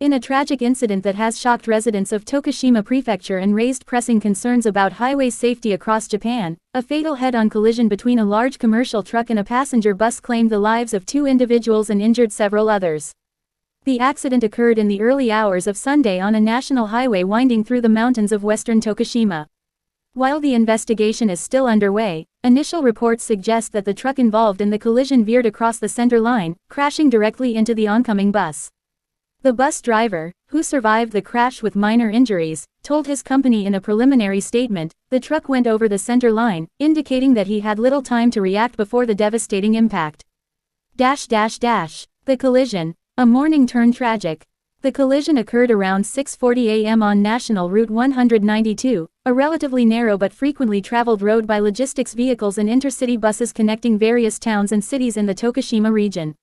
In a tragic incident that has shocked residents of Tokushima Prefecture and raised pressing concerns about highway safety across Japan, a fatal head-on collision between a large commercial truck and a passenger bus claimed the lives of 2 individuals and injured several others. The accident occurred in the early hours of Sunday on a national highway winding through the mountains of western Tokushima. While the investigation is still underway, initial reports suggest that the truck involved in the collision veered across the center line, crashing directly into the oncoming bus. The bus driver, who survived the crash with minor injuries, told his company in a preliminary statement, the truck went over the center line, indicating that he had little time to react before the devastating impact. The collision, a morning turned tragic. The collision occurred around 6:40 a.m. on National Route 192, a relatively narrow but frequently traveled road by logistics vehicles and intercity buses connecting various towns and cities in the Tokushima region.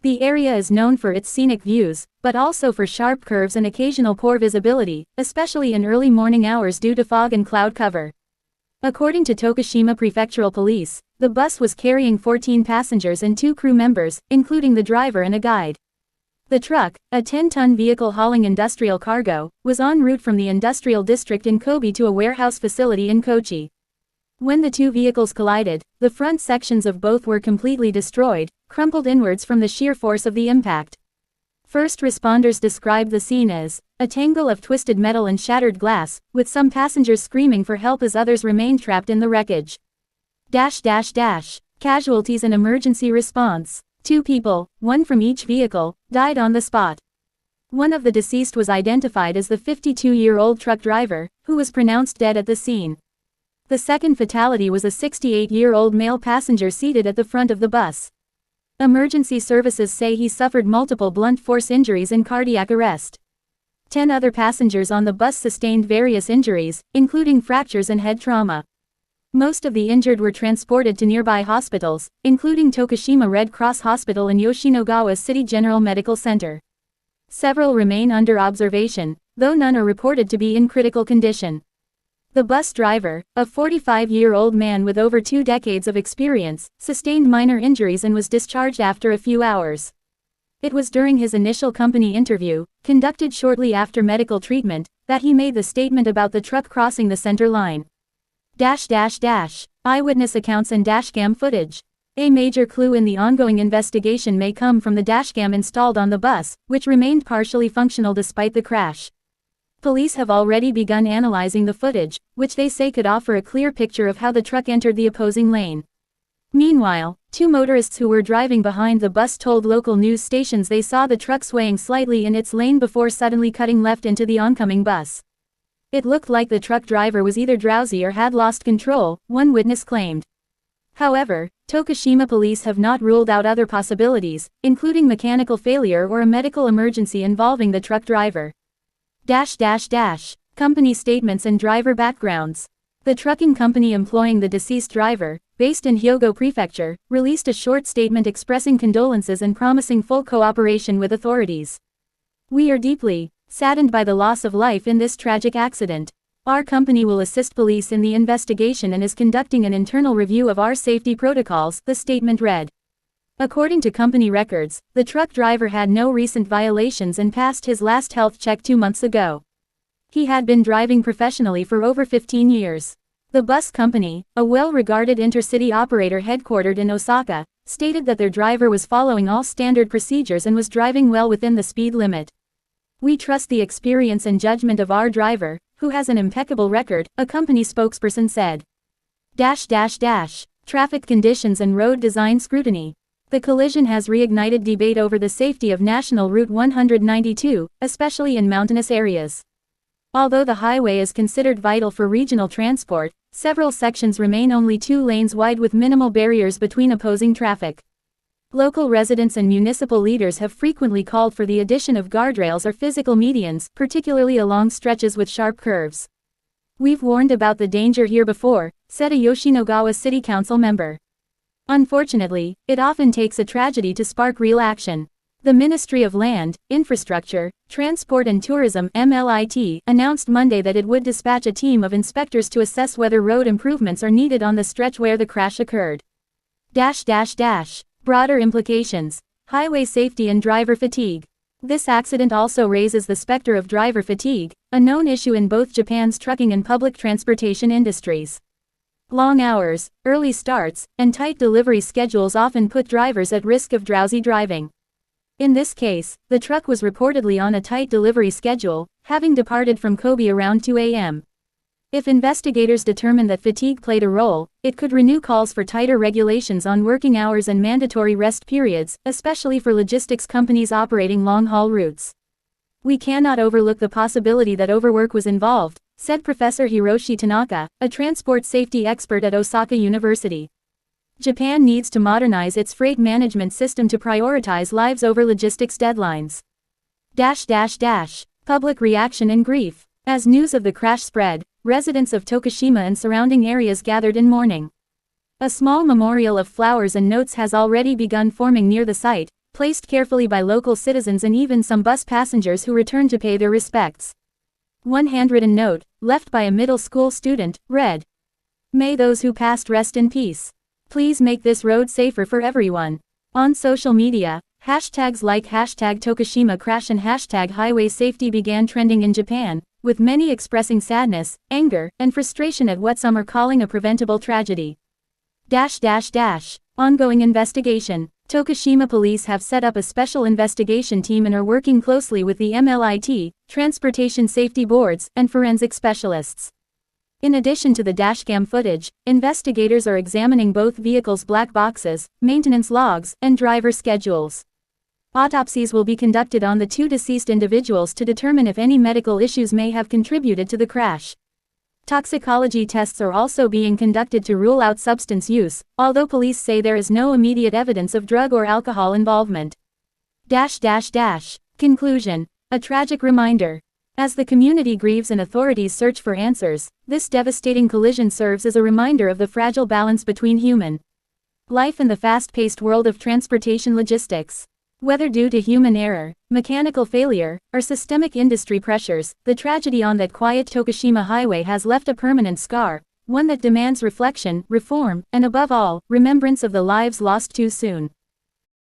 The area is known for its scenic views, but also for sharp curves and occasional poor visibility, especially in early morning hours due to fog and cloud cover. According to Tokushima Prefectural Police, the bus was carrying 14 passengers and 2 crew members, including the driver and a guide. The truck, a 10-ton vehicle hauling industrial cargo, was en route from the industrial district in Kobe to a warehouse facility in Kochi. When the 2 vehicles collided, the front sections of both were completely destroyed, crumpled inwards from the sheer force of the impact. First responders described the scene as a tangle of twisted metal and shattered glass, with some passengers screaming for help as others remained trapped in the wreckage. Casualties and emergency response. 2 people, 1 from each vehicle, died on the spot. One of the deceased was identified as the 52-year-old truck driver, who was pronounced dead at the scene. The second fatality was a 68-year-old male passenger seated at the front of the bus. Emergency services say he suffered multiple blunt force injuries and cardiac arrest. 10 other passengers on the bus sustained various injuries, including fractures and head trauma. Most of the injured were transported to nearby hospitals, including Tokushima Red Cross Hospital and Yoshinogawa City General Medical Center. Several remain under observation, though none are reported to be in critical condition. The bus driver, a 45-year-old man with over 2 decades of experience, sustained minor injuries and was discharged after a few hours. It was during his initial company interview, conducted shortly after medical treatment, that he made the statement about the truck crossing the center line. Eyewitness accounts and dashcam footage. A major clue in the ongoing investigation may come from the dashcam installed on the bus, which remained partially functional despite the crash. Police have already begun analyzing the footage, which they say could offer a clear picture of how the truck entered the opposing lane. Meanwhile, 2 motorists who were driving behind the bus told local news stations they saw the truck swaying slightly in its lane before suddenly cutting left into the oncoming bus. It looked like the truck driver was either drowsy or had lost control, one witness claimed. However, Tokushima police have not ruled out other possibilities, including mechanical failure or a medical emergency involving the truck driver. Company statements and driver backgrounds. The trucking company employing the deceased driver, based in Hyogo Prefecture, released a short statement expressing condolences and promising full cooperation with authorities. "We are deeply saddened by the loss of life in this tragic accident. Our company will assist police in the investigation and is conducting an internal review of our safety protocols," the statement read. According to company records, the truck driver had no recent violations and passed his last health check 2 months ago. He had been driving professionally for over 15 years. The bus company, a well-regarded intercity operator headquartered in Osaka, stated that their driver was following all standard procedures and was driving well within the speed limit. "We trust the experience and judgment of our driver, who has an impeccable record," a company spokesperson said. Traffic conditions and road design scrutiny. The collision has reignited debate over the safety of National Route 192, especially in mountainous areas. Although the highway is considered vital for regional transport, several sections remain only 2 lanes wide with minimal barriers between opposing traffic. Local residents and municipal leaders have frequently called for the addition of guardrails or physical medians, particularly along stretches with sharp curves. "We've warned about the danger here before," said a Yoshinogawa City Council member. Unfortunately, it often takes a tragedy to spark real action. The Ministry of Land, Infrastructure, Transport and Tourism (MLIT) announced Monday that it would dispatch a team of inspectors to assess whether road improvements are needed on the stretch where the crash occurred. Broader implications. Highway safety and driver fatigue. This accident also raises the specter of driver fatigue, a known issue in both Japan's trucking and public transportation industries. Long hours, early starts, and tight delivery schedules often put drivers at risk of drowsy driving. In this case, the truck was reportedly on a tight delivery schedule, having departed from Kobe around 2 a.m. If investigators determine that fatigue played a role, it could renew calls for tighter regulations on working hours and mandatory rest periods, especially for logistics companies operating long-haul routes. We cannot overlook the possibility that overwork was involved, said Professor Hiroshi Tanaka, a transport safety expert at Osaka University. Japan needs to modernize its freight management system to prioritize lives over logistics deadlines. Public reaction and grief. As news of the crash spread, residents of Tokushima and surrounding areas gathered in mourning. A small memorial of flowers and notes has already begun forming near the site, placed carefully by local citizens and even some bus passengers who returned to pay their respects. One handwritten note, left by a middle school student, read, "May those who passed rest in peace. Please make this road safer for everyone." On social media, hashtags like hashtag Tokushima crash and hashtag highway safety began trending in Japan, with many expressing sadness, anger, and frustration at what some are calling a preventable tragedy. Ongoing investigation. Tokushima police have set up a special investigation team and are working closely with the MLIT, Transportation Safety Boards, and forensic specialists. In addition to the dashcam footage, investigators are examining both vehicles' black boxes, maintenance logs, and driver schedules. Autopsies will be conducted on the two deceased individuals to determine if any medical issues may have contributed to the crash. Toxicology tests are also being conducted to rule out substance use, although police say there is no immediate evidence of drug or alcohol involvement. Conclusion. A tragic reminder. As the community grieves and authorities search for answers, this devastating collision serves as a reminder of the fragile balance between human life and the fast-paced world of transportation logistics. Whether due to human error, mechanical failure, or systemic industry pressures, the tragedy on that quiet Tokushima highway has left a permanent scar, one that demands reflection, reform, and above all, remembrance of the lives lost too soon.